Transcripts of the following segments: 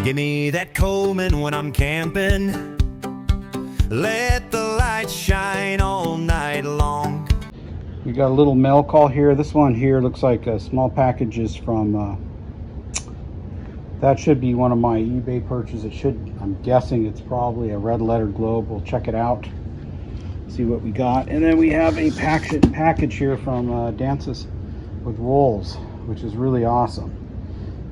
Give me that Coleman when I'm camping. Let the light shine all night long. We got a little mail call here. This one here looks like small packages from that should be one of my eBay purchases. It should, I'm guessing it's probably a red letter globe. We'll check it out, see what we got. And then we have a package here from Dances with Wolves, which is really awesome.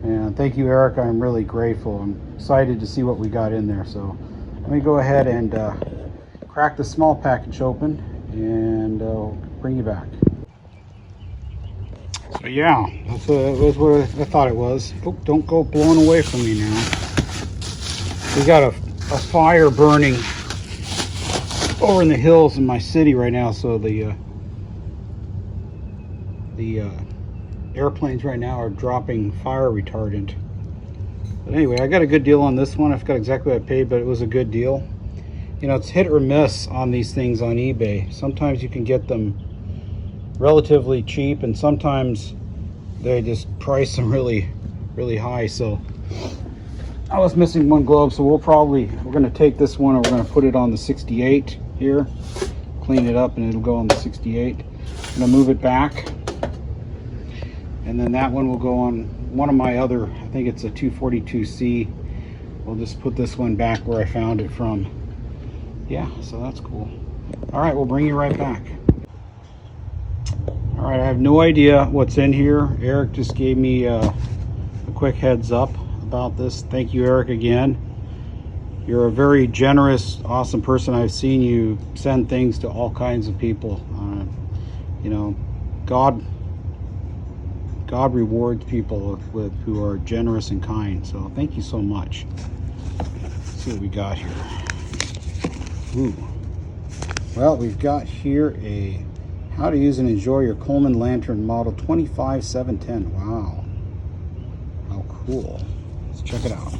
And thank you, Eric. I'm really grateful. I'm excited to see what we got in there. So let me go ahead and crack the small package open and bring you back. So yeah, that was what I thought it was. Oh, don't go blowing away from me now. We got a fire burning over in the hills in my city right now, so the airplanes right now are dropping fire retardant. But anyway, I got a good deal on this one. I forgot exactly what I paid, but it was a good deal. You know, it's hit or miss on these things on eBay. Sometimes you can get them relatively cheap, and sometimes they just price them really high. So I was missing one globe, so we're going to take this one and we're going to put it on the 68 here, clean it up, and it'll go on the 68. I'm going to move it back, and then that one will go on one of my other, I think it's a 242C. We'll just put this one back where I found it from. Yeah, so that's cool. All right, we'll bring you right back. All right, I have no idea what's in here. Eric just gave me a quick heads up about this. Thank you, Eric, again. You're a very generous, awesome person. I've seen you send things to all kinds of people. You know, God rewards people who are generous and kind. So thank you so much. Let's see what we got here. Ooh. Well, we've got here a how to use and enjoy your Coleman lantern model 25710. Wow. How cool. Let's check it out.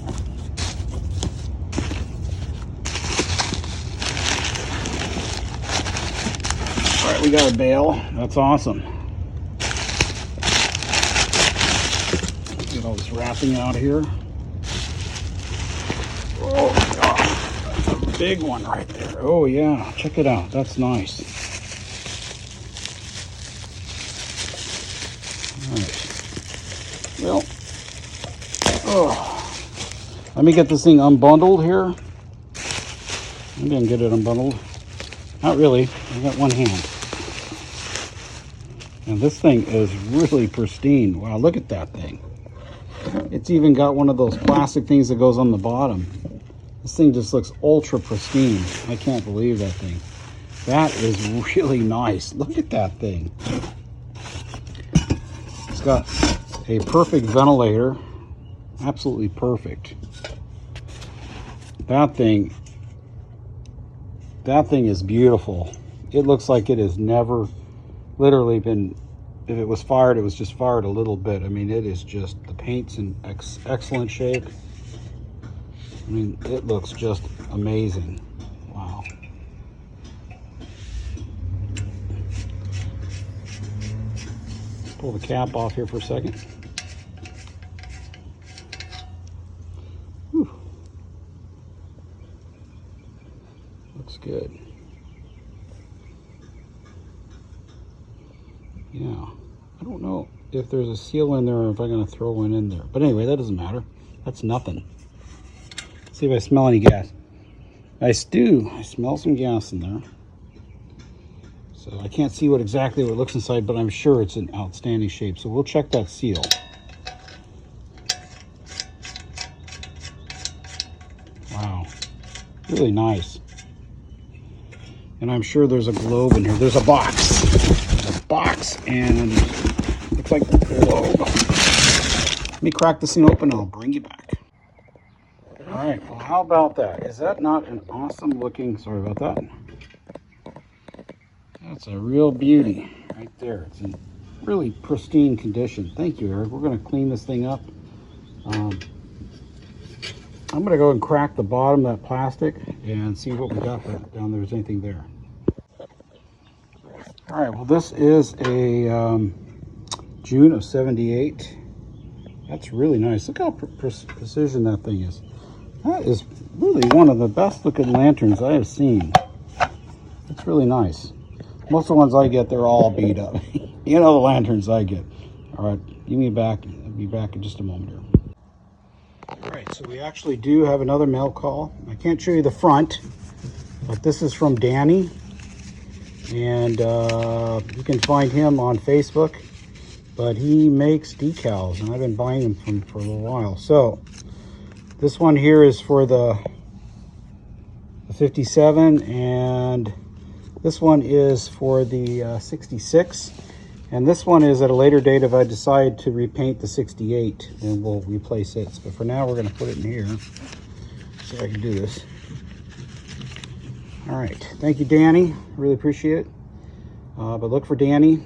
All right, we got a bail. That's awesome. Get all this wrapping out here. Oh my God. That's a big one right there. Oh yeah, check it out. That's nice. Well, let me get this thing unbundled here. Maybe I can get it unbundled. Not really. I got one hand. And this thing is really pristine. Wow, look at that thing. It's even got one of those plastic things that goes on the bottom. This thing just looks ultra pristine. I can't believe that thing. That is really nice. Look at that thing. It's got a perfect ventilator, absolutely perfect. That thing is beautiful. It looks like it has never literally been, if it was fired, it was just fired a little bit. I mean, it is just, the paint's in excellent shape. I mean, it looks just amazing. Wow. Pull the cap off here for a second. Whew. Looks good. Yeah, I don't know if there's a seal in there or if I'm going to throw one in there. But anyway, that doesn't matter. That's nothing. Let's see if I smell any gas. I do. I smell some gas in there. So I can't see exactly what it looks inside, but I'm sure it's in outstanding shape. So we'll check that seal. Wow, really nice. And I'm sure there's a globe in here. There's a box. There's a box, and looks like a globe. Let me crack this thing open and I'll bring you back. All right, well, how about that? Is that not an awesome looking, sorry about that. That's a real beauty right there. It's in really pristine condition. Thank you, Eric. We're going to clean this thing up. I'm going to go and crack the bottom of that plastic and see what we got down there. Is anything there? All right. Well, this is a June of '78 That's really nice. Look how precision that thing is. That is really one of the best looking lanterns I have seen. It's really nice. Most of the ones I get, they're all beat up. You know the lanterns I get. All right, give me back. I'll be back in just a moment here. All right, so we actually do have another mail call. I can't show you the front, but this is from Danny. And you can find him on Facebook. But he makes decals, and I've been buying them from for a little while. So this one here is for the 57, and this one is for the 66. And this one is at a later date if I decide to repaint the 68, then we'll replace it. But for now, we're going to put it in here so I can do this. All right, thank you, Danny. Really appreciate it. But look for Danny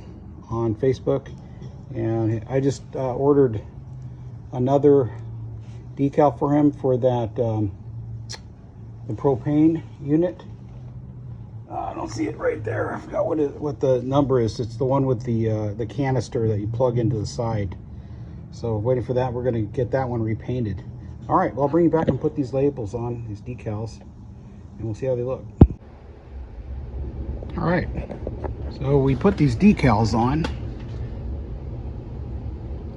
on Facebook. And I just ordered another decal for him for that the propane unit. I don't see it right there. I forgot what the number is. It's the one with the canister that you plug into the side. So waiting for that. We're going to get that one repainted. All right, well, I'll bring you back and put these labels on, these decals, and we'll see how they look. All right, so we put these decals on.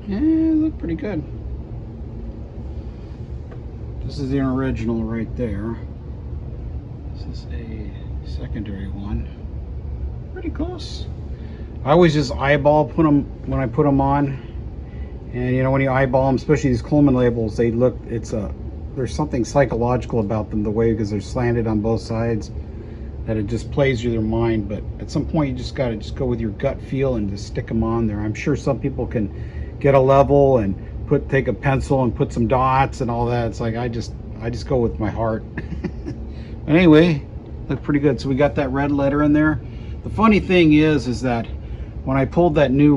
Yeah, they look pretty good. This is the original right there. This is a secondary one. Pretty close. I always just eyeball put them when I put them on. And you know, when you eyeball them, especially these Coleman labels, they look, there's something psychological about them, the way, because they're slanted on both sides, that it just plays with your mind. But at some point you just gotta go with your gut feel and just stick them on there. I'm sure some people can get a level and take a pencil and put some dots and all that. It's like I just go with my heart. But anyway, look pretty good. So we got that red letter in there. The funny thing is that when I pulled that new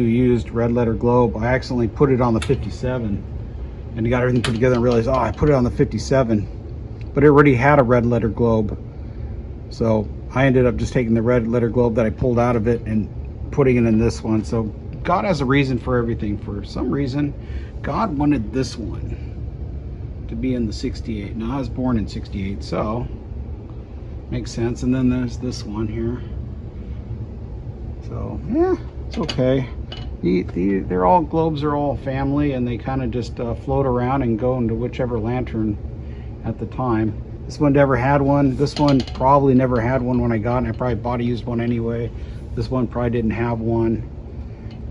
used red letter globe, I accidentally put it on the 57 and got everything put together and realized, oh, I put it on the 57, but it already had a red letter globe. So I ended up just taking the red letter globe that I pulled out of it and putting it in this one. So God has a reason for everything. For some reason, God wanted this one to be in the 68. Now, I was born in 68, so makes sense. And then there's this one here. So, yeah, it's okay. They're all, globes are all family, and they kind of just float around and go into whichever lantern at the time. This one never had one. This one probably never had one when I got it. I probably bought a used one anyway. This one probably didn't have one.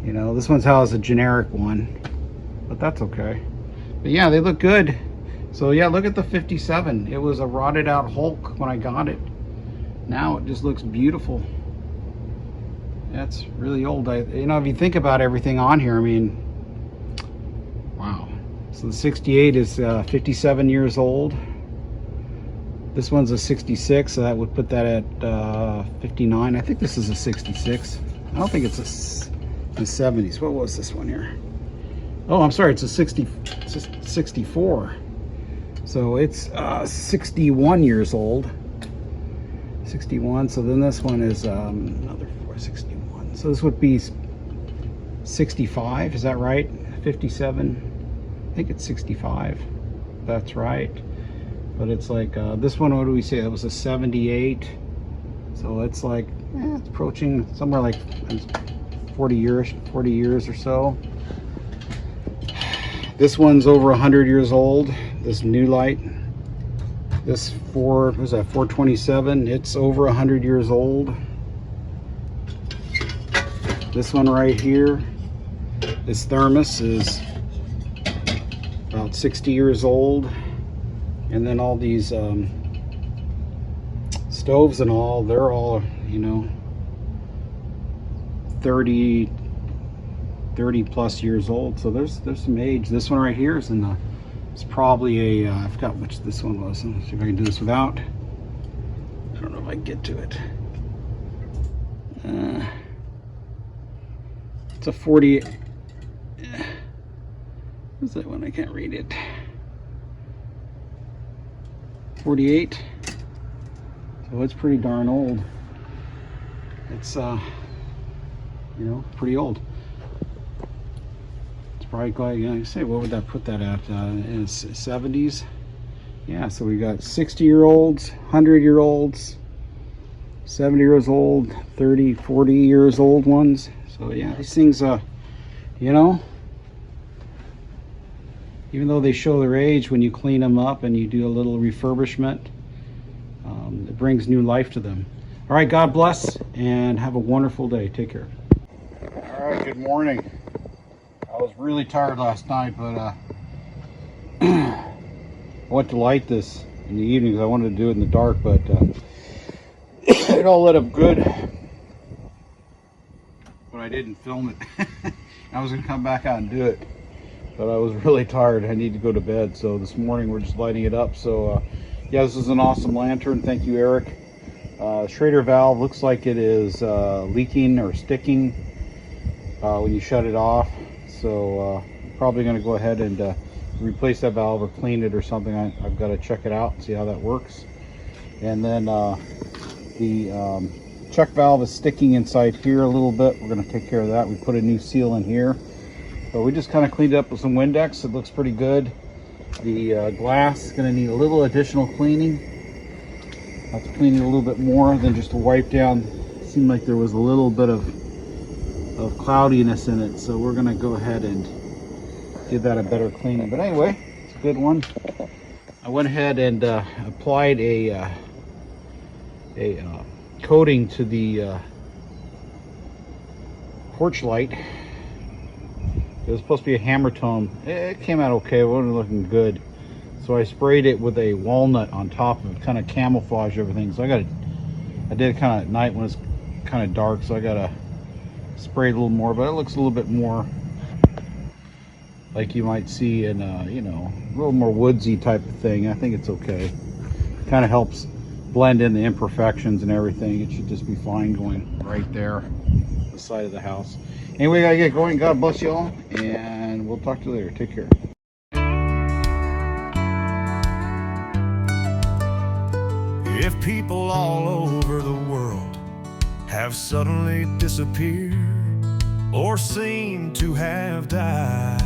You know, this one's how is a generic one, but that's okay. But yeah, they look good. So yeah, look at the 57. It was a rotted out Hulk when I got it. Now it just looks beautiful. That's really old. You know, if you think about everything on here, I mean, wow. So the 68 is 57 years old. This one's a 66, so that would put that at 59. I think this is a 66. I don't think it's the 70s. What was this one here? Oh, I'm sorry, it's a 64. So it's 61 years old. 61. So then this one is another 461. So this would be 65. Is that right? 57. I think it's 65. That's right. But it's like this one. What do we say? That was a 78. So it's like it's approaching somewhere like 40 years or so. This one's over 100 years old. This new light, this 427, it's over 100 years old. This one right here, this thermos is about 60 years old. And then all these stoves and all, they're all, you know, 30 plus years old. So there's some age. This one right here is in the, it's probably a I forgot which this one was. Let's see if I can do this without, I don't know if I can get to it. It's a 40. What's that one? I can't read it. 48. So it's pretty darn old. It's you know, pretty old. It's probably glad, you know, you say, what would that put that at? In its 70s? Yeah, so we got 60-year-olds, 100-year-olds, 70 years old, 30, 40 years old ones. So yeah, these things, you know, even though they show their age, when you clean them up and you do a little refurbishment, it brings new life to them. All right, God bless and have a wonderful day. Take care. All right, good morning. I was really tired last night, but I went to light this in the evening because I wanted to do it in the dark, but it all lit up good. But I didn't film it. I was going to come back out and do it, but I was really tired. I need to go to bed, so this morning we're just lighting it up. So yeah, this is an awesome lantern. Thank you, Eric. Schrader valve looks like it is leaking or sticking when you shut it off. So probably going to go ahead and replace that valve or clean it or something. I've got to check it out and see how that works. And then the check valve is sticking inside here a little bit. We're going to take care of that. We put a new seal in here. So we just kind of cleaned it up with some Windex. It looks pretty good. The glass is going to need a little additional cleaning. I have to clean it a little bit more than just a wipe down. It seemed like there was a little bit of cloudiness in it, so we're going to go ahead and give that a better cleaning. But anyway, it's a good one. I went ahead and applied a coating to the porch light. It was supposed to be a hammer tone. It came out okay. It wasn't looking good, so I sprayed it with a walnut on top of it, kind of camouflage everything. So I did it kind of at night when it's kind of dark, so I gotta spray it a little more, but it looks a little bit more like you might see in you know, a little more woodsy type of thing. I think it's okay. Kind of helps blend in the imperfections and everything. It should just be fine going right there, the side of the house. Anyway, I gotta get going. God bless you all, and we'll talk to you later. Take care. If people all over the world have suddenly disappeared or seem to have died,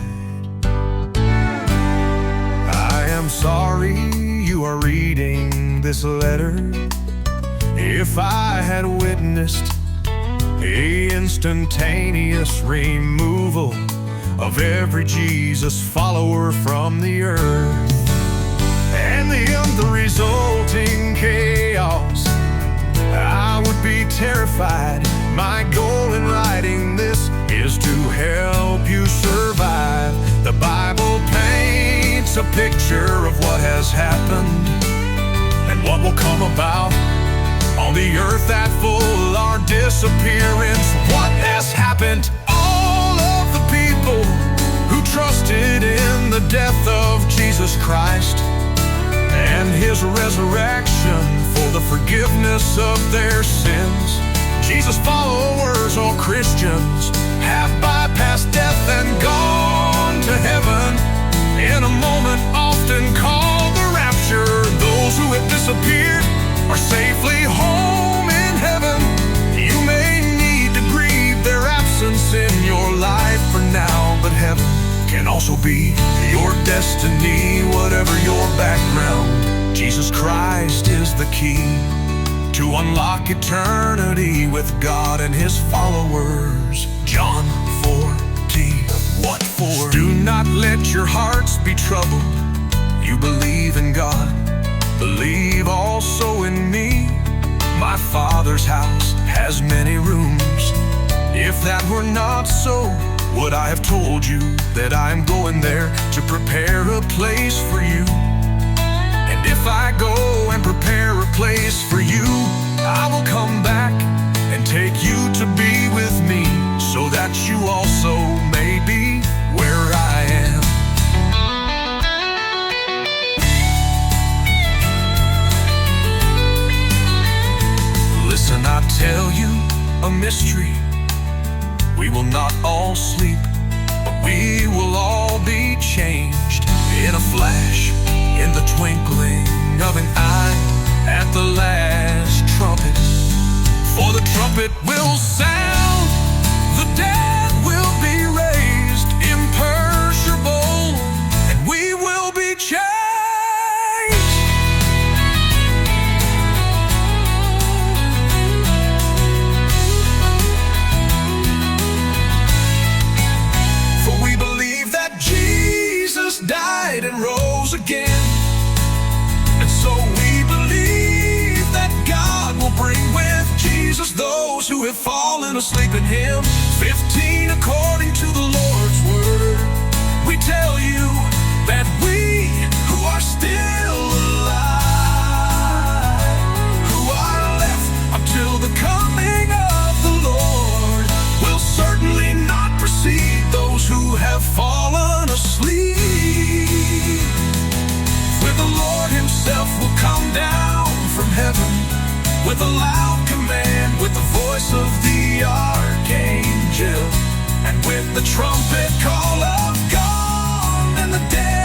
I am sorry you are reading this letter. If I had witnessed the instantaneous removal of every Jesus follower from the earth, and the resulting chaos, I would be terrified. My goal in writing this is to help you survive. The Bible paints a picture of what has happened and what will come about on the earth that full our disappearance. What has happened? All of the people who trusted in the death of Jesus Christ and his resurrection for the forgiveness of their sins. Jesus followers or Christians have bypassed death and gone to heaven in a moment often called the rapture. Those who have disappeared are safely home in heaven. You may need to grieve their absence in your life for now, but heaven can also be your destiny, whatever your background. Jesus Christ is the key to unlock eternity with God and his followers. John 14, what for? Do not let your hearts be troubled. You believe in God, believe also in me. My Father's house has many rooms. If that were not so, would I have told you that I am going there to prepare a place for you? And if I go and prepare a place for you, I will come back and take you to be with me, so that you also may be where I am. Listen, I tell you a mystery. We will not all sleep, but we will all be changed in a flash, in the twinkling of an eye, at the last trumpet. For the trumpet will sound, the dead will be raised imperfect. died and rose again. And so we believe that God will bring with Jesus those who have fallen asleep in Him. 15, according to the Lord's word, we tell you that we who are still alive, who are left until the coming of the Lord, will certainly not precede those who have fallen asleep. For the Lord Himself will come down from heaven with a loud command, with the voice of the archangel, and with the trumpet call of God, and the dead